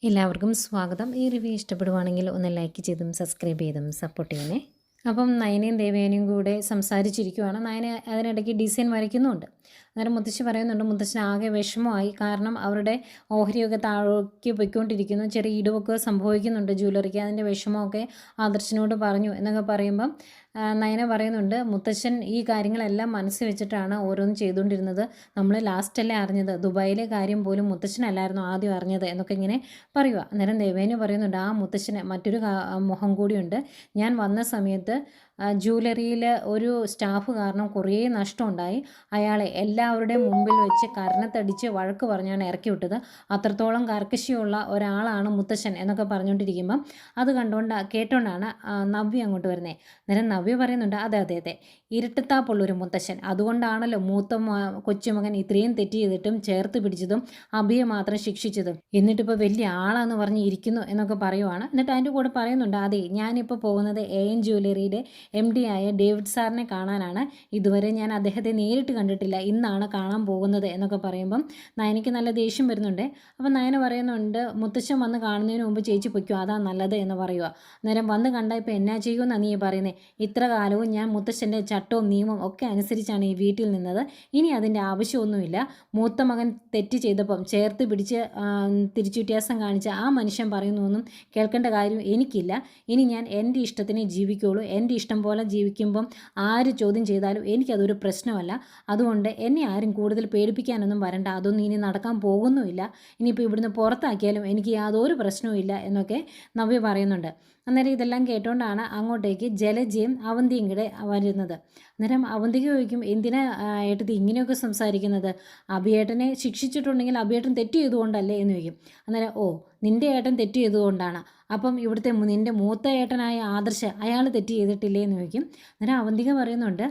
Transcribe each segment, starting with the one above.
എല്ലാവർക്കും സ്വാഗതം. ഈ റിവ്യൂ ഇഷ്ടപ്പെടുവാണെങ്കിൽ ഒന്ന് ലൈക്ക് ചെയ്തും സബ്സ്ക്രൈബ് ചെയ്തും സപ്പോർട്ട് ചെയ്യണേ. അപ്പം നയനയും ദേവേനയും കൂടെ സംസാരിച്ചിരിക്കുവാണ്. നയന അതിനിടയ്ക്ക് ഡിസൈൻ വരയ്ക്കുന്നുമുണ്ട്. അന്നേരം മുത്തശ്ശി പറയുന്നുണ്ട്, മുത്തശ്ശന് ആകെ വിഷമമായി. കാരണം അവരുടെ ഓഹരിയൊക്കെ താഴേക്ക് പൊയ്ക്കൊണ്ടിരിക്കുന്നു, ചെറിയ ഇടിവൊക്കെ സംഭവിക്കുന്നുണ്ട് ജ്വല്ലറിക്ക്. അതിൻ്റെ വിഷമമൊക്കെ ആദർശിനോട് പറഞ്ഞു എന്നൊക്കെ പറയുമ്പം നയന പറയുന്നുണ്ട്, മുത്തശ്ശൻ ഈ കാര്യങ്ങളെല്ലാം മനസ്സിൽ വെച്ചിട്ടാണ് ഓരോന്നും ചെയ്തുകൊണ്ടിരുന്നത്. നമ്മൾ ലാസ്റ്റല്ലേ അറിഞ്ഞത്, ദുബായിലെ കാര്യം പോലും മുത്തശ്ശനല്ലായിരുന്നു ആദ്യം അറിഞ്ഞത് എന്നൊക്കെ ഇങ്ങനെ പറയുക. അന്നേരം ദേവേനു പറയുന്നുണ്ട്, ആ മുത്തശ്ശന് മറ്റൊരു മുഖം കൂടിയുണ്ട്. ഞാൻ വന്ന സമയത്ത് ജ്വല്ലറിയിൽ ഒരു സ്റ്റാഫ് കാരണം കുറേ നഷ്ടമുണ്ടായി. അയാളെ എല്ലാവരുടെയും മുമ്പിൽ വെച്ച് കരണത്തടിച്ച് വഴക്ക് പറഞ്ഞാണ് ഇറക്കി വിട്ടത്. അത്രത്തോളം കർക്കശിയുള്ള ഒരാളാണ് മുത്തശ്ശൻ എന്നൊക്കെ പറഞ്ഞുകൊണ്ടിരിക്കുമ്പം അത് കേട്ടോണ്ടാണ് നവ്യ അങ്ങോട്ട് വരുന്നത്. അന്നേരം നവ്യ പറയുന്നുണ്ട്, അതെ അതെ അതെ, ഇരുട്ടത്താപ്പുള്ളൊരു മുത്തശ്ശൻ. അതുകൊണ്ടാണല്ലോ മൂത്ത കൊച്ചുമകൻ ഇത്രയും തെറ്റ് ചെയ്തിട്ടും ചേർത്ത് പിടിച്ചതും അഭിയെ മാത്രം ശിക്ഷിച്ചതും. എന്നിട്ടിപ്പോൾ വലിയ ആളാന്ന് പറഞ്ഞ് ഇരിക്കുന്നു എന്നൊക്കെ പറയുവാണ്. എന്നിട്ട് അതിൻ്റെ കൂടെ പറയുന്നുണ്ട്, അതെ, ഞാനിപ്പോൾ പോകുന്നത് AN ജ്വല്ലറിയുടെ MD ആയ ഡേവിഡ് സാറിനെ കാണാനാണ്. ഇതുവരെ ഞാൻ അദ്ദേഹത്തെ നേരിട്ട് കണ്ടിട്ടില്ല, ഇന്നാണ് കാണാൻ പോകുന്നത് എന്നൊക്കെ പറയുമ്പം നയനയ്ക്ക് നല്ല ദേഷ്യം വരുന്നുണ്ട്. അപ്പം നയന പറയുന്നുണ്ട്, മുത്തശ്ശൻ വന്ന് കാണുന്നതിന് മുമ്പ് ചേച്ചി പൊയ്ക്കോ, അതാ നല്ലത് എന്ന് പറയുക. അന്നേരം വന്ന് കണ്ടാൽ ഇപ്പോൾ എന്നാ ചെയ്യുമെന്നാണ് നീ പറയുന്നത്? ഇത്ര കാലവും ഞാൻ മുത്തശ്ശൻ്റെ ചട്ടവും നിയമവും ഒക്കെ അനുസരിച്ചാണ് ഈ വീട്ടിൽ നിന്നത്. ഇനി അതിൻ്റെ ആവശ്യമൊന്നുമില്ല. മൂത്ത മകൻ തെറ്റ് ചെയ്തപ്പം ചേർത്ത് പിടിച്ച് തിരിച്ചു വ്യത്യാസം കാണിച്ച ആ മനുഷ്യൻ പറയുന്നൊന്നും കേൾക്കേണ്ട കാര്യം എനിക്കില്ല. ഇനി ഞാൻ എൻ്റെ ഇഷ്ടത്തിനെ ജീവിക്കുകയുള്ളൂ. എൻ്റെ ഇഷ്ടം പോലെ ജീവിക്കുമ്പം ആര് ചോദ്യം ചെയ്താലും എനിക്കതൊരു പ്രശ്നമല്ല. അതുകൊണ്ട് എന്നെ ആരും കൂടുതൽ പേടിപ്പിക്കാനൊന്നും വരണ്ട. അതൊന്നും ഇനി നടക്കാൻ പോകുന്നുമില്ല. ഇനിയിപ്പോൾ ഇവിടുന്ന് പുറത്താക്കിയാലും എനിക്ക് യാതൊരു പ്രശ്നവും ഇല്ല എന്നൊക്കെ നവ്യ പറയുന്നുണ്ട്. അന്നേരം ഇതെല്ലാം കേട്ടുകൊണ്ടാണ് അങ്ങോട്ടേക്ക് ജലജയും അവന്തിയും കൂടെ വരുന്നത്. അന്നേരം അവന്തിക ചോദിക്കും, എന്തിനാ ഏട്ടത്തി ഇങ്ങനെയൊക്കെ സംസാരിക്കുന്നത്? അഭിയേട്ടനെ ശിക്ഷിച്ചിട്ടുണ്ടെങ്കിൽ അഭിയേട്ടൻ തെറ്റ് ചെയ്തുകൊണ്ടല്ലേ എന്ന് ചോദിക്കും. അന്നേരം നിൻ്റെ ഏട്ടൻ തെറ്റ് ചെയ്തുകൊണ്ടാണ്. അപ്പം ഇവിടുത്തെ നിൻ്റെ മൂത്ത ഏട്ടനായ ആദർശ്, അയാൾ തെറ്റ് ചെയ്തിട്ടില്ലേ എന്ന് ചോദിക്കും. അന്നേരം അവന്തിക പറയുന്നുണ്ട്,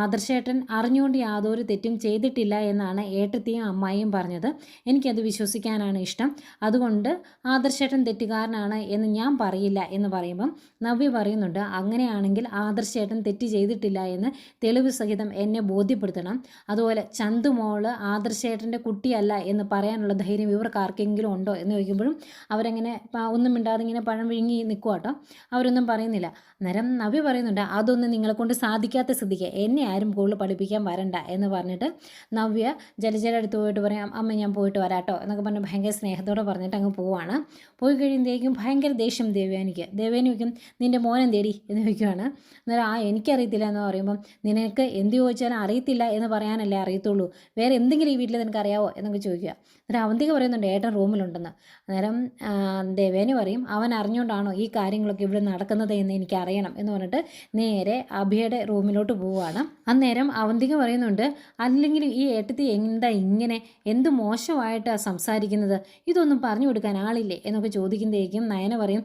ആദർശേട്ടൻ അറിഞ്ഞുകൊണ്ട് യാതൊരു തെറ്റും ചെയ്തിട്ടില്ല എന്നാണ് ഏട്ടത്തിയും അമ്മായിയും പറഞ്ഞത്. എനിക്കത് വിശ്വസിക്കാനാണ് ഇഷ്ടം. അതുകൊണ്ട് ആദർശേട്ടൻ തെറ്റുകാരനാണ് എന്ന് ഞാൻ പറയില്ല എന്ന് പറയുമ്പം നവ്യ പറയുന്നുണ്ട്, അങ്ങനെയാണെങ്കിൽ ആദർശേട്ടൻ തെറ്റ് ചെയ്തിട്ടില്ല എന്ന് തെളിവ് സഹിതം എന്നെ ബോധ്യപ്പെടുത്തണം. അതുപോലെ ചന്തുമോള് ആദർശേട്ടൻ്റെ കുട്ടിയല്ല എന്ന് പറയാനുള്ള ധൈര്യം ഇവർക്ക് ആർക്കെങ്കിലും ഉണ്ടോ എന്ന് ചോദിക്കുമ്പോഴും അവരെങ്ങനെ ഒന്നും മിണ്ടാതെ ഇങ്ങനെ പഴം വിഴുങ്ങി നിൽക്കുക കേട്ടോ. അവരൊന്നും പറയുന്നില്ല. അന്നേരം നവ്യ പറയുന്നുണ്ട്, അതൊന്നും നിങ്ങളെ കൊണ്ട് സാധിക്കാത്ത സ്ഥിതിക്ക് എന്നെ ആരും കൂടുതൽ പഠിപ്പിക്കാൻ വരണ്ട എന്ന് പറഞ്ഞിട്ട് നവ്യ ജലജയുടെ അടുത്ത് പോയിട്ട് പറയാം, അമ്മ ഞാൻ പോയിട്ട് വരാട്ടോ എന്നൊക്കെ പറഞ്ഞ് ഭയങ്കര സ്നേഹത്തോടെ പറഞ്ഞിട്ട് അങ്ങ് പോവാണ്. പോയി കഴിയുമ്പോഴേക്കും ഭയങ്കര ദേഷ്യം ദേവേനി വയ്ക്കും, നിൻ്റെ മോനെ തേടി എന്ന് ചോദിക്കുവാണ്. അന്നേരം എനിക്കറിയത്തില്ല എന്ന് പറയുമ്പം, നിനക്ക് എന്ത് ചോദിച്ചാലും അറിയത്തില്ല എന്ന് പറയാനല്ലേ അറിയത്തുള്ളൂ, വേറെ എന്തെങ്കിലും ഈ വീട്ടിൽ നിനക്ക് അറിയാവോ എന്നൊക്കെ ചോദിക്കുക. അന്നേരം അവന്തിക പറയുന്നുണ്ട്, ഏട്ടൻ റൂമിലുണ്ടെന്ന്. അന്നേരം ദേവേനി പറയും, അവൻ അറിഞ്ഞുകൊണ്ടാണോ ഈ കാര്യങ്ങളൊക്കെ ഇവിടെ നടക്കുന്നത് എന്ന് എനിക്കറിയണം എന്ന് പറഞ്ഞിട്ട് നേരെ അഭിയുടെ റൂമിലോട്ട് പോവുകയാണ്. അന്നേരം അവന്തിക പറയുന്നുണ്ട്, അല്ലെങ്കിൽ ഈ ഏട്ടത്തി എന്താ ഇങ്ങനെ, എന്ത് മോശമായിട്ടാണ് സംസാരിക്കുന്നത്, ഇതൊന്നും പറഞ്ഞു കൊടുക്കാൻ ആളില്ലേ എന്നൊക്കെ ചോദിക്കുന്നതേക്കും നയന പറയും,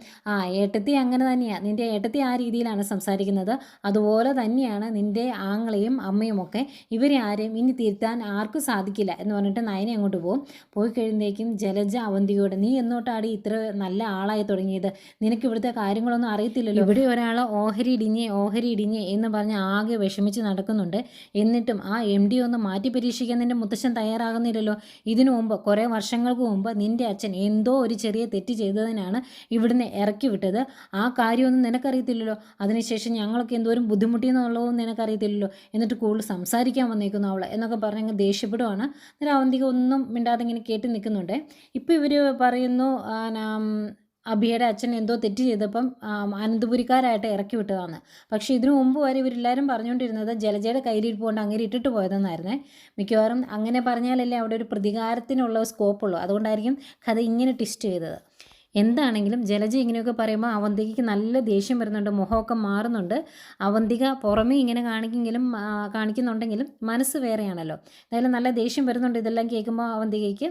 ഏട്ടത്തി അങ്ങനെ തന്നെയാണ്, നിൻ്റെ ഏട്ടത്തി ആ രീതിയിലാണ് സംസാരിക്കുന്നത്, അതുപോലെ തന്നെയാണ് നിൻ്റെ ആങ്ങളെയും അമ്മയും ഒക്കെ, ഇവരെ ആരെയും ഇനി തിരുത്താൻ ആർക്കും സാധിക്കില്ല എന്ന് പറഞ്ഞിട്ട് നയന അങ്ങോട്ട് പോകും. പോയി കഴിയുമ്പോഴേക്കും ജലജ അവന്തികയോട്, നീ എന്നോട്ടാടി ഇത്ര നല്ല ആളായി തുടങ്ങിയത്, നിനക്ക് ഇവിടുത്തെ കാര്യങ്ങളൊന്നും അറിയത്തില്ലല്ലോ, ഇവിടെ ഒരാൾ ഓഹരി ഇടിഞ്ഞേ എന്ന് പറഞ്ഞ് ആകെ വിഷമിച്ച് നടക്കുന്നുണ്ട്. എന്നിട്ടും ആ MD ഒന്ന് മാറ്റി പരീക്ഷിക്കാൻ നിൻ്റെ മുത്തശ്ശൻ തയ്യാറാകുന്നില്ലല്ലോ. ഇതിനു മുമ്പ് കുറേ വർഷങ്ങൾക്ക് മുമ്പ് നിൻ്റെ അച്ഛൻ എന്തോ ഒരു ചെറിയ തെറ്റ് ചെയ്തതിനാണ് ഇവിടുന്ന് ഇറക്കി വിട്ടത്. ആ കാര്യമൊന്നും നിനക്കറിയത്തില്ലല്ലോ. അതിനുശേഷം ഞങ്ങളൊക്കെ എന്തോരം ബുദ്ധിമുട്ടിയെന്നുള്ളതും നിനക്കറിയത്തില്ലല്ലോ. എന്നിട്ട് കൂടുതൽ സംസാരിക്കാൻ വന്നേക്കുന്നു അവൾ എന്നൊക്കെ പറഞ്ഞ് ദേഷ്യപ്പെടുവാണ്. അന്നേരം അവന്തിക ഒന്നും മിണ്ടാതെ ഇങ്ങനെ കേട്ട് നിൽക്കുന്നുണ്ട്. ഇപ്പോൾ ഇവർ പറയുന്നു, അഭിയുടെ അച്ഛൻ എന്തോ തെറ്റ് ചെയ്തപ്പം അനന്തപുരിക്കാരായിട്ട് ഇറക്കി വിട്ടതാണ്. പക്ഷേ ഇതിനു മുമ്പ് വരെ ഇവരെല്ലാവരും പറഞ്ഞുകൊണ്ടിരുന്നത് ജലജയുടെ കയ്യിലിരിപ്പുകൊണ്ട് അങ്ങനെ ഇട്ടിട്ട് പോയതെന്നായിരുന്നേ. മിക്കവാറും അങ്ങനെ പറഞ്ഞാലല്ലേ അവിടെ ഒരു പ്രതികാരത്തിനുള്ള സ്കോപ്പുള്ളൂ. അതുകൊണ്ടായിരിക്കും കഥ ഇങ്ങനെ ട്വിസ്റ്റ് ചെയ്തത്. എന്താണെങ്കിലും ജലജ ഇങ്ങനെയൊക്കെ പറയുമ്പോൾ അവന്തികയ്ക്ക് നല്ല ദേഷ്യം വരുന്നുണ്ട്, മുഖമൊക്കെ മാറുന്നുണ്ട്. അവന്തിക പുറമേ ഇങ്ങനെ കാണിക്കുന്നുണ്ടെങ്കിലും മനസ്സ് വേറെയാണല്ലോ. എന്തായാലും നല്ല ദേഷ്യം വരുന്നുണ്ട് ഇതെല്ലാം കേൾക്കുമ്പോൾ അവന്തികയ്ക്ക്.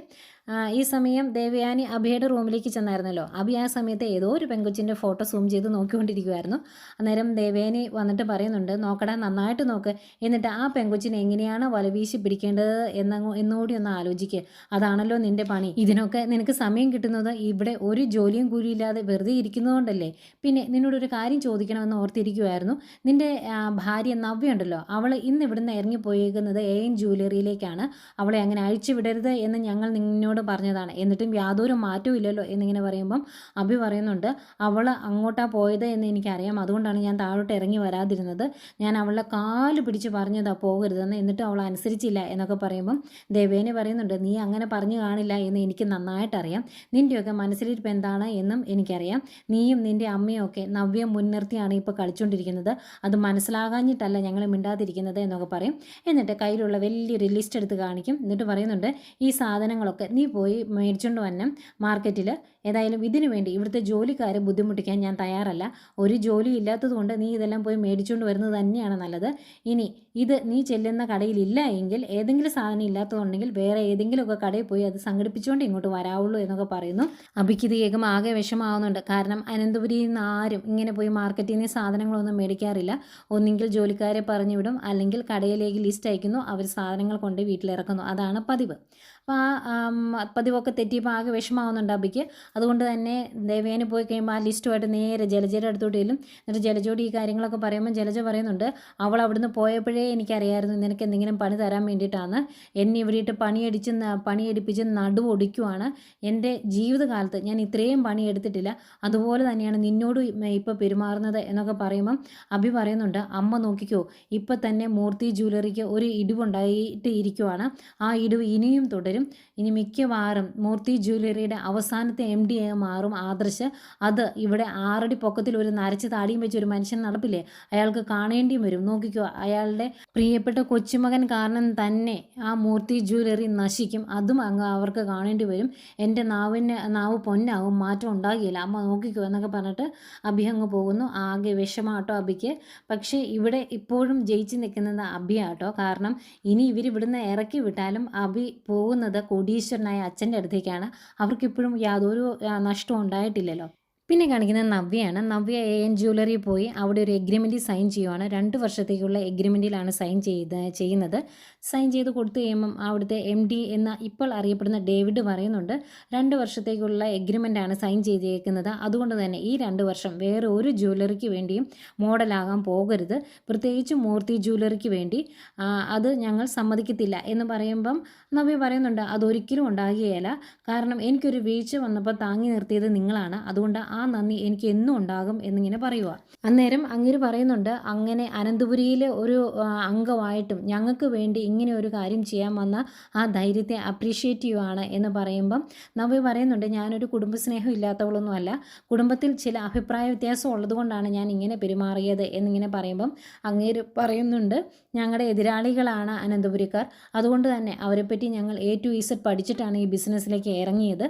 ഈ സമയം ദേവയാനി അഭിയുടെ റൂമിലേക്ക് ചെന്നായിരുന്നല്ലോ. അഭി ആ സമയത്ത് ഏതോ ഒരു പെങ്കൊച്ചിൻ്റെ ഫോട്ടോ സൂം ചെയ്ത് നോക്കിക്കൊണ്ടിരിക്കുമായിരുന്നു. അന്നേരം ദേവയാനി വന്നിട്ട് പറയുന്നുണ്ട്, നോക്കടാ, നന്നായിട്ട് നോക്ക്, എന്നിട്ട് ആ പെങ്കൊച്ചിനെ എങ്ങനെയാണ് വലവീശി പിടിക്കേണ്ടത് എന്നുകൂടി ഒന്ന് ആലോചിക്കുക. അതാണല്ലോ നിൻ്റെ പണി. ഇതിനൊക്കെ നിനക്ക് സമയം കിട്ടുന്നത് ഇവിടെ ഒരു ജോലിയും കൂലിയില്ലാതെ വെറുതെ ഇരിക്കുന്നതുകൊണ്ടല്ലേ. പിന്നെ നിന്നോടൊരു കാര്യം ചോദിക്കണമെന്ന് ഓർത്തിരിക്കുമായിരുന്നു. നിൻ്റെ ഭാര്യ നവ്യ ഉണ്ടല്ലോ, അവൾ ഇന്ന് ഇവിടുന്ന് ഇറങ്ങിപ്പോയേക്കുന്നത് AN ജ്വല്ലറിയിലേക്കാണ്. അവളെ അങ്ങനെ അഴിച്ചു വിടരുത് എന്ന് ഞങ്ങൾ നിന്നോട് എന്നോട് പറഞ്ഞതാണ്, എന്നിട്ടും യാതൊരു മാറ്റവും ഇല്ലല്ലോ എന്നിങ്ങനെ പറയുമ്പം അഭി പറയുന്നുണ്ട്, അവൾ അങ്ങോട്ടാണ് പോയത് എന്ന് എനിക്കറിയാം, അതുകൊണ്ടാണ് ഞാൻ താഴോട്ട് ഇറങ്ങി വരാതിരുന്നത്. ഞാൻ അവളുടെ കാല് പിടിച്ച് പറഞ്ഞതാ പോകരുതെന്ന്, എന്നിട്ടും അവൾ അനുസരിച്ചില്ല എന്നൊക്കെ പറയുമ്പം ദേവേനി പറയുന്നുണ്ട്, നീ അങ്ങനെ പറഞ്ഞു കാണില്ല എന്ന് എനിക്ക് നന്നായിട്ടറിയാം. നിൻ്റെയൊക്കെ മനസ്സിലിരിപ്പ് എന്താണ് എന്നും എനിക്കറിയാം. നീയും നിൻ്റെ അമ്മയും ഒക്കെ നവ്യ മുൻനിർത്തിയാണ് ഇപ്പോൾ കളിച്ചുകൊണ്ടിരിക്കുന്നത്. അത് മനസ്സിലാകാഞ്ഞിട്ടല്ല ഞങ്ങൾ മിണ്ടാതിരിക്കുന്നത് എന്നൊക്കെ പറയും. എന്നിട്ട് കയ്യിലുള്ള വലിയൊരു ലിസ്റ്റ് എടുത്ത് കാണിക്കും. എന്നിട്ട് പറയുന്നുണ്ട്, ഈ സാധനങ്ങളൊക്കെ നീ പോയി മേടിച്ചുകൊണ്ട് വരണം മാർക്കറ്റിൽ. ഏതായാലും ഇതിനു വേണ്ടി ഇവിടുത്തെ ജോലിക്കാരെ ബുദ്ധിമുട്ടിക്കാൻ ഞാൻ തയ്യാറല്ല. ഒരു ജോലി ഇല്ലാത്തതുകൊണ്ട് നീ ഇതെല്ലാം പോയി മേടിച്ചുകൊണ്ട് വരുന്നത് തന്നെയാണ് നല്ലത്. ഇനി ഇത് നീ ചെല്ലുന്ന കടയിലില്ല എങ്കിൽ, ഏതെങ്കിലും സാധനം ഇല്ലാത്തതുണ്ടെങ്കിൽ വേറെ ഏതെങ്കിലുമൊക്കെ കടയിൽ പോയി അത് സംഘടിപ്പിച്ചുകൊണ്ട് ഇങ്ങോട്ട് വരാവുള്ളൂ എന്നൊക്കെ പറയുന്നു. അഭിക്ക് ഇത് കേൾക്കുമ്പോൾ ആകെ വിഷമാവുന്നുണ്ട്. കാരണം അനന്തപുരിയിൽ നിന്ന് ആരും ഇങ്ങനെ പോയി മാർക്കറ്റിൽ നിന്ന് സാധനങ്ങളൊന്നും മേടിക്കാറില്ല. ഒന്നെങ്കിൽ ജോലിക്കാരെ പറഞ്ഞു വിടും, അല്ലെങ്കിൽ കടയിലേക്ക് ലിസ്റ്റ് അയക്കുന്നു, അവർ സാധനങ്ങൾ കൊണ്ട് വീട്ടിലിറക്കുന്നു. അതാണ് പതിവ്. അപ്പോൾ ആ പതിവൊക്കെ തെറ്റിയപ്പോൾ ആകെ വിഷമാവുന്നുണ്ട് അഭിക്ക്. അതുകൊണ്ട് തന്നെ ദേവേനി പോയി കഴിയുമ്പോൾ ആ ലിസ്റ്റുമായിട്ട് നേരെ ജലജയുടെ അടുത്തോട്ട് ചെല്ലും. എന്നിട്ട് ജലജയോട് ഈ കാര്യങ്ങളൊക്കെ പറയുമ്പോൾ ജലജ പറയുന്നുണ്ട്, അവൾ അവിടുന്ന് പോയപ്പോഴേ എനിക്കറിയായിരുന്നു നിനക്ക് എന്തെങ്കിലും പണി തരാൻ വേണ്ടിയിട്ടാണ്. എന്നെ ഇവിടെ ഇട്ട് പണിയെടുപ്പിച്ച് നടുവൊടിക്കുവാണ്. എൻ്റെ ജീവിതകാലത്ത് ഞാൻ ഇത്രയും പണിയെടുത്തിട്ടില്ല. അതുപോലെ തന്നെയാണ് നിന്നോട് ഇപ്പോൾ പെരുമാറുന്നത് എന്നൊക്കെ പറയുമ്പം അഭി പറയുന്നുണ്ട്, അമ്മ നോക്കിക്കോ, ഇപ്പം തന്നെ മൂർത്തി ജ്വല്ലറിക്ക് ഒരു ഇടിവുണ്ടായിട്ട് ഇരിക്കുവാണ്. ആ ഇടിവ് ഇനിയും തുടരും. ഇനി മിക്കവാറും മൂർത്തി ജ്വല്ലറിയുടെ അവസാനത്തെ MD മാറും ആദർശ്. അത് ഇവിടെ 6 അടി പൊക്കത്തിൽ ഒരു നരച്ച് താടിയും വെച്ച് ഒരു മനുഷ്യൻ നടപ്പില്ലേ, അയാൾക്ക് കാണേണ്ടിയും വരും. നോക്കിക്കോ, അയാളുടെ പ്രിയപ്പെട്ട കൊച്ചുമകൻ കാരണം തന്നെ ആ മൂർത്തി ജ്വല്ലറി നശിക്കും. അതും അങ്ങ് അവർക്ക് കാണേണ്ടി വരും. എൻ്റെ നാവ് പൊന്നാവും, മാറ്റം ഉണ്ടാകില്ല. അമ്മ നോക്കിക്കോ എന്നൊക്കെ പറഞ്ഞിട്ട് അഭി അങ്ങ് പോകുന്നു. ആകെ വിഷമാട്ടോ അഭിക്ക്. പക്ഷേ ഇവിടെ ഇപ്പോഴും ജയിച്ച് നിൽക്കുന്നത് അഭിയാട്ടോ. കാരണം ഇനി ഇവരിവിടുന്ന് ഇറക്കി വിട്ടാലും അഭി പോകുന്നത് കോടീശ്വരനായ അച്ഛൻ്റെ അടുത്തേക്കാണ്. അവർക്കിപ്പോഴും യാതൊരു നഷ്ടവും ഉണ്ടായിട്ടില്ലല്ലോ. പിന്നെ കാണിക്കുന്നത് നവ്യയാണ്. നവ്യ AN ജ്വല്ലറി പോയി അവിടെ ഒരു എഗ്രിമെൻറ്റിൽ സൈൻ ചെയ്യുവാണ്. 2 വർഷത്തേക്കുള്ള എഗ്രിമെൻറ്റിലാണ് ചെയ്യുന്നത്. സൈൻ ചെയ്ത് കൊടുത്തു കഴിയുമ്പം അവിടുത്തെ MD എന്ന ഇപ്പോൾ അറിയപ്പെടുന്ന ഡേവിഡ് പറയുന്നുണ്ട്, 2 വർഷത്തേക്കുള്ള എഗ്രിമെൻ്റാണ് സൈൻ ചെയ്തേക്കുന്നത്. അതുകൊണ്ട് തന്നെ ഈ 2 വർഷം വേറെ ഒരു ജ്വല്ലറിക്ക് വേണ്ടിയും മോഡലാകാൻ പോകരുത്, പ്രത്യേകിച്ച് മൂർത്തി ജ്വല്ലറിക്ക് വേണ്ടി. അത് ഞങ്ങൾ സമ്മതിക്കത്തില്ല എന്ന് പറയുമ്പം നവ്യ പറയുന്നുണ്ട്, അതൊരിക്കലും ഉണ്ടാകുകയില്ല. കാരണം എനിക്കൊരു വീഴ്ച വന്നപ്പോൾ താങ്ങി നിർത്തിയത് നിങ്ങളാണ്. അതുകൊണ്ട് ആ നന്ദി എനിക്ക് എന്നും ഉണ്ടാകും എന്നിങ്ങനെ പറയുക. അന്നേരം അങ്ങേര് പറയുന്നുണ്ട്, അങ്ങനെ അനന്തപുരിയിലെ ഒരു അംഗമായിട്ടും ഞങ്ങൾക്ക് വേണ്ടി ഇങ്ങനെ ഒരു കാര്യം ചെയ്യാൻ വന്ന ആ ധൈര്യത്തെ അപ്രീഷിയേറ്റ് ചെയ്യുവാണ് എന്ന് പറയുമ്പം നവ്യ പറയുന്നുണ്ട്, ഞാനൊരു കുടുംബസ്നേഹം ഇല്ലാത്തവളൊന്നുമല്ല. കുടുംബത്തിൽ ചില അഭിപ്രായ വ്യത്യാസം ഉള്ളതുകൊണ്ടാണ് ഞാൻ ഇങ്ങനെ പെരുമാറിയത് എന്നിങ്ങനെ പറയുമ്പം അങ്ങേര് പറയുന്നുണ്ട്, ഞങ്ങളുടെ എതിരാളികളാണ് അനന്തപുരിക്കാർ. അതുകൊണ്ട് തന്നെ അവരെപ്പറ്റി ഞങ്ങൾ A to Z പഠിച്ചിട്ടാണ് ഈ ബിസിനസ്സിലേക്ക് ഇറങ്ങിയത്.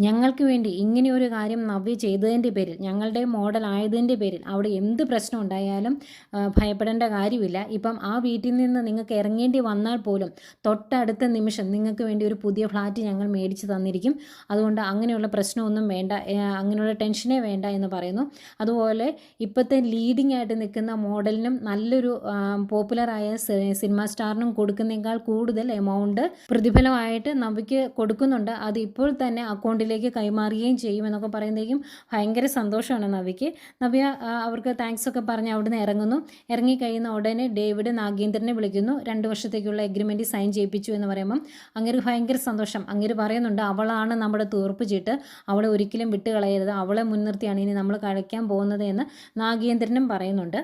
ഞങ്ങൾക്ക് വേണ്ടി ഇങ്ങനെ ഒരു കാര്യം നവ്യ ചെയ്തതിൻ്റെ പേരിൽ, ഞങ്ങളുടെ മോഡൽ ആയതിൻ്റെ പേരിൽ അവിടെ എന്ത് പ്രശ്നം ഉണ്ടായാലും ഭയപ്പെടേണ്ട കാര്യമില്ല. ഇപ്പം ആ വീട്ടിൽ നിന്ന് നിങ്ങൾക്ക് ഇറങ്ങേണ്ടി വന്നാൽ പോലും തൊട്ടടുത്ത നിമിഷം നിങ്ങൾക്ക് വേണ്ടി ഒരു പുതിയ ഫ്ലാറ്റ് ഞങ്ങൾ മേടിച്ച് തന്നിരിക്കും. അതുകൊണ്ട് അങ്ങനെയുള്ള പ്രശ്നമൊന്നും വേണ്ട, അങ്ങനെയുള്ള ടെൻഷനേ വേണ്ട എന്ന് പറയുന്നു. അതുപോലെ ഇപ്പോഴത്തെ ലീഡിംഗ് ആയിട്ട് നിൽക്കുന്ന മോഡലിനും നല്ലൊരു പോപ്പുലറായ സിനിമ സ്റ്റാറിനും കൊടുക്കുന്നതിനേക്കാൾ കൂടുതൽ എമൗണ്ട് പ്രതിഫലമായിട്ട് നവ്യയ്ക്ക് കൊടുക്കുന്നുണ്ട്. അത് ഇപ്പോൾ തന്നെ അക്കൗണ്ടിലേക്ക് കൈമാറുകയും ചെയ്യുമെന്നൊക്കെ പറയുന്നതേക്കും ഭയങ്കര സന്തോഷമാണ് നവ്യയ്ക്ക്. നവ്യ അവർക്ക് താങ്ക്സ് ഒക്കെ പറഞ്ഞ് അവിടുന്ന് ഇറങ്ങുന്നു. ഇറങ്ങിക്കഴിയുന്ന ഉടനെ ഡേവിഡ് നാഗേന്ദ്രനെ വിളിക്കുന്നു. 2 വർഷത്തേക്കുള്ള എഗ്രിമെൻറ്റ് സൈൻ ചെയ്യിപ്പിച്ചു എന്ന് പറയുമ്പം അങ്ങേര് ഭയങ്കര സന്തോഷം. അങ്ങേര് പറയുന്നുണ്ട്, അവളാണ് നമ്മുടെ തീർപ്പ് ചീട്ട്, അവളെ ഒരിക്കലും വിട്ടുകളയരുത്, അവളെ മുൻനിർത്തിയാണ് ഇനി നമ്മൾ കളിക്കാൻ പോകുന്നത് എന്ന് നാഗേന്ദ്രനും പറയുന്നുണ്ട്.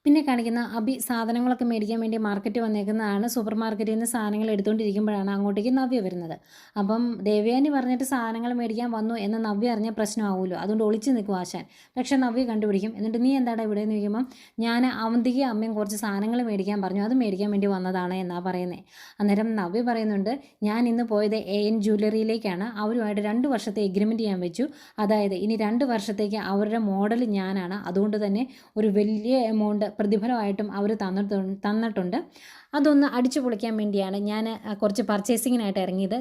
പിന്നെ കാണിക്കുന്ന അഭി സാധനങ്ങളൊക്കെ മേടിക്കാൻ വേണ്ടി മാർക്കറ്റ് വന്നേക്കുന്നതാണ്. സൂപ്പർ മാർക്കറ്റിൽ നിന്ന് സാധനങ്ങൾ എടുത്തുകൊണ്ടിരിക്കുമ്പോഴാണ് അങ്ങോട്ടേക്ക് നവ്യ വരുന്നത്. അപ്പം ദേവയാനി പറഞ്ഞിട്ട് സാധനങ്ങൾ മേടിക്കാൻ വന്നു എന്ന് നവ്യ അറിഞ്ഞ പ്രശ്നമാവുമല്ലോ, അതുകൊണ്ട് ഒളിച്ച് നിൽക്കും ആശാൻ. പക്ഷേ നവ്യ കണ്ടുപിടിക്കും. എന്നിട്ട് നീ എന്താണ് ഇവിടെ എന്ന് ചോദിക്കുമ്പം ഞാൻ അവന്തിക അമ്മയും കുറച്ച് സാധനങ്ങൾ മേടിക്കാൻ പറഞ്ഞു, അത് മേടിക്കാൻ വേണ്ടി വന്നതാണ് എന്നാണ് പറയുന്നത്. അന്നേരം നവ്യ പറയുന്നുണ്ട്, ഞാൻ ഇന്ന് പോയത് AN ജ്വല്ലറിയിലേക്കാണ്. അവരുമായിട്ട് 2 വർഷത്തെ എഗ്രിമെൻറ്റ് ഞാൻ വെച്ചു. അതായത് ഇനി 2 വർഷത്തേക്ക് അവരുടെ മോഡൽ ഞാനാണ്. അതുകൊണ്ട് തന്നെ ഒരു വലിയ എമൗണ്ട് പ്രതിഫലമായിട്ടും അവർ തന്നിട്ടുണ്ട്. അതൊന്ന് അടിച്ചു പൊളിക്കാൻ വേണ്ടിയാണ് ഞാൻ കുറച്ച് പർച്ചേസിങ്ങിനായിട്ട് ഇറങ്ങിയത്.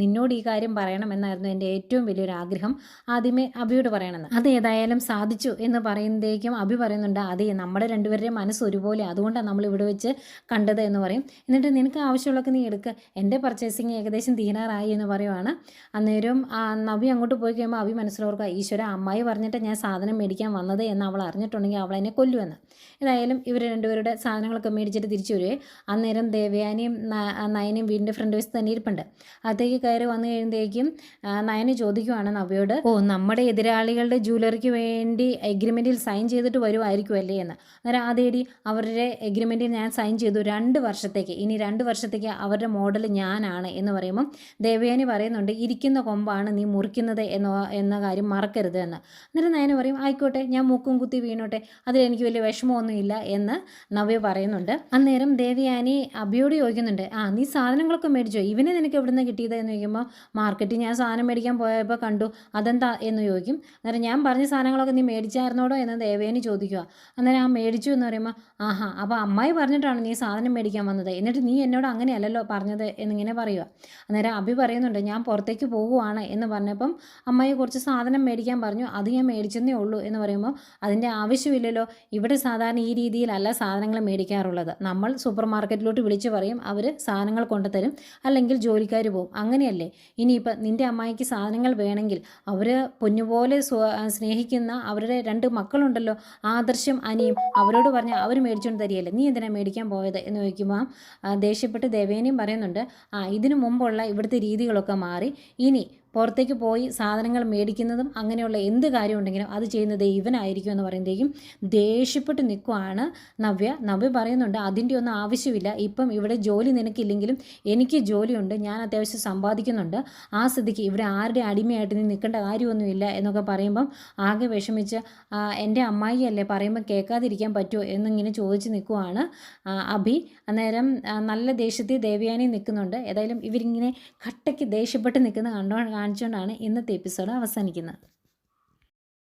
നിന്നോട് ഈ കാര്യം പറയണമെന്നായിരുന്നു എൻ്റെ ഏറ്റവും വലിയൊരു ആഗ്രഹം. ആദ്യമേ അഭിയോട് പറയണമെന്ന്. അത് ഏതായാലും സാധിച്ചു എന്ന് പറയുന്നതേക്കും അഭി പറയുന്നുണ്ട്, അതെ നമ്മുടെ രണ്ടുപേരുടെയും മനസ്സ് ഒരുപോലെ, അതുകൊണ്ടാണ് നമ്മൾ ഇവിടെ വെച്ച് കണ്ടത് എന്ന് പറയും. എന്നിട്ട് നിനക്ക് ആവശ്യമുള്ളതൊക്കെ നീ എടുക്കുക, എൻ്റെ പർച്ചേസിങ് ഏകദേശം തീരാറായി എന്ന് പറയുവാണ്. അന്നേരം നവ്യ അങ്ങോട്ട് പോയി കഴിയുമ്പോൾ അഭി മനസ്സിലോർക്കുക, ഈശ്വര, അമ്മായി പറഞ്ഞിട്ട് ഞാൻ സാധനം മേടിക്കാൻ വന്നത് എന്ന് അവൾ അറിഞ്ഞിട്ടുണ്ടെങ്കിൽ അവൾ എന്നെ കൊല്ലുമെന്ന്. ഏതായാലും ഇവർ രണ്ടുപേരുടെ സാധനങ്ങളൊക്കെ മേടിച്ചിട്ട് തിരിച്ചു വരുവേ. അന്നേരം ദേവയാനിയും നയനയും വീടിൻ്റെ ഫ്രണ്ട് വശത്ത് തന്നെ ഇരിപ്പുണ്ട്. അകത്തേക്ക് കയറി വന്നു കഴിയുമ്പോഴേക്കും നയന് ചോദിക്കുവാണ് നവ്യയോട്, ഓ നമ്മുടെ എതിരാളികളുടെ ജ്വല്ലറിക്ക് വേണ്ടി എഗ്രിമെൻറ്റിൽ സൈൻ ചെയ്തിട്ട് വരുമായിരിക്കുമല്ലേ എന്ന്. അന്നേരം അതേടി അവരുടെ എഗ്രിമെൻറ്റിൽ ഞാൻ സൈൻ ചെയ്തു 2 വർഷത്തേക്ക്, ഇനി 2 വർഷത്തേക്ക് അവരുടെ മോഡൽ ഞാനാണ് എന്ന് പറയുമ്പം ദേവയാനി പറയുന്നുണ്ട്, ഇരിക്കുന്ന കൊമ്പാണ് നീ മുറിക്കുന്നത് എന്ന കാര്യം മറക്കരുത് എന്ന്. അന്നേരം നയന പറയും, ആയിക്കോട്ടെ ഞാൻ മൂക്കും കുത്തി വീണോട്ടെ, അതിലെനിക്ക് വലിയ വിഷമമൊന്നുമില്ല എന്ന് നവ്യ പറയുന്നുണ്ട്. അന്നേരം ദേവയാനി അഭിയോട് ചോദിക്കുന്നുണ്ട്, നീ സാധനങ്ങളൊക്കെ മേടിച്ചോ, ഇവനെ നിനക്ക് എവിടെ നിന്ന് കിട്ടിയത് എന്ന് ചോദിക്കുമ്പോൾ, മാർക്കറ്റിൽ ഞാൻ സാധനം മേടിക്കാൻ പോയപ്പോൾ കണ്ടു, അതെന്താ എന്ന് ചോദിക്കും. അന്നേരം ഞാൻ പറഞ്ഞ സാധനങ്ങളൊക്കെ നീ മേടിച്ചായിരുന്നോടോ എന്ന് ദേവയാനി ചോദിക്കുക. അന്നേരം മേടിച്ചു എന്ന് പറയുമ്പോൾ, അപ്പോൾ അമ്മായി പറഞ്ഞിട്ടാണ് നീ സാധനം മേടിക്കാൻ വന്നത്, എന്നിട്ട് നീ എന്നോട് അങ്ങനെയല്ലല്ലോ പറഞ്ഞത് എന്നിങ്ങനെ പറയുക. അന്നേരം അഭി പറയുന്നുണ്ട്, ഞാൻ പുറത്തേക്ക് പോകുവാണ് എന്ന് പറഞ്ഞപ്പം അമ്മായി കുറച്ച് സാധനം മേടിക്കാൻ പറഞ്ഞു, അത് ഞാൻ മേടിച്ചെന്നേ ഉള്ളൂ എന്ന് പറയുമ്പോൾ, അതിൻ്റെ ആവശ്യമില്ലല്ലോ, ഇവിടെ സാധാരണ ഈ രീതിയിലല്ല സാധനങ്ങൾ മേടിക്കാറുള്ളത്, നമ്മൾ സൂപ്പർ മാർക്കറ്റിലോട്ട് വിളിച്ച് പറയും, അവർ സാധനങ്ങൾ കൊണ്ടുതരും, അല്ലെങ്കിൽ ജോലിക്കാർ പോകും, അങ്ങനെയല്ലേ. ഇനിയിപ്പോൾ നിൻ്റെ അമ്മായിക്ക് സാധനങ്ങൾ വേണമെങ്കിൽ അവർ പൊന്നുപോലെ സ്നേഹിക്കുന്ന അവരുടെ 2 മക്കളുണ്ടല്ലോ, ആദർശം അനിയും, അവരോട് പറഞ്ഞാൽ അവർ മേടിച്ചുകൊണ്ട് തരികയല്ലേ, നീ എന്തിനാണ് മേടിക്കാൻ പോയത് എന്ന് ചോദിക്കുമ്പോൾ ദേഷ്യപ്പെട്ട് ദേവേനയും പറയുന്നുണ്ട്, ഇതിനു മുമ്പുള്ള ഇവിടുത്തെ രീതികളൊക്കെ മാറി, ഇനി പുറത്തേക്ക് പോയി സാധനങ്ങൾ മേടിക്കുന്നതും അങ്ങനെയുള്ള എന്ത് കാര്യമുണ്ടെങ്കിലും അത് ചെയ്യുന്നത് ഇവനായിരിക്കും എന്ന് പറയുമ്പോഴേക്കും ദേഷ്യപ്പെട്ട് നിൽക്കുവാണ് നവ്യ പറയുന്നുണ്ട്, അതിൻ്റെ ഒന്നും ആവശ്യമില്ല, ഇപ്പം ഇവിടെ ജോലി നിനക്കില്ലെങ്കിലും എനിക്ക് ജോലിയുണ്ട്, ഞാൻ അത്യാവശ്യം സമ്പാദിക്കുന്നുണ്ട്, ആ സ്ഥിതിക്ക് ഇവിടെ ആരുടെ അടിമയായിട്ട് നീ നിൽക്കേണ്ട കാര്യമൊന്നുമില്ല എന്നൊക്കെ പറയുമ്പം ആകെ വിഷമിച്ച് എൻ്റെ അമ്മായിയല്ലേ പറയുമ്പോൾ കേൾക്കാതിരിക്കാൻ പറ്റുമോ എന്നിങ്ങനെ ചോദിച്ച് നിൽക്കുവാണ് അഭി. അന്നേരം നല്ല ദേഷ്യത്തിൽ ദേവയാനി നിൽക്കുന്നുണ്ട്. ഏതായാലും ഇവരിങ്ങനെ കട്ടയ്ക്ക് ദേഷ്യപ്പെട്ട് നിൽക്കുന്ന കാണിച്ചുകൊണ്ടാണ് ഇന്നത്തെ എപ്പിസോഡ് അവസാനിക്കുന്നത്.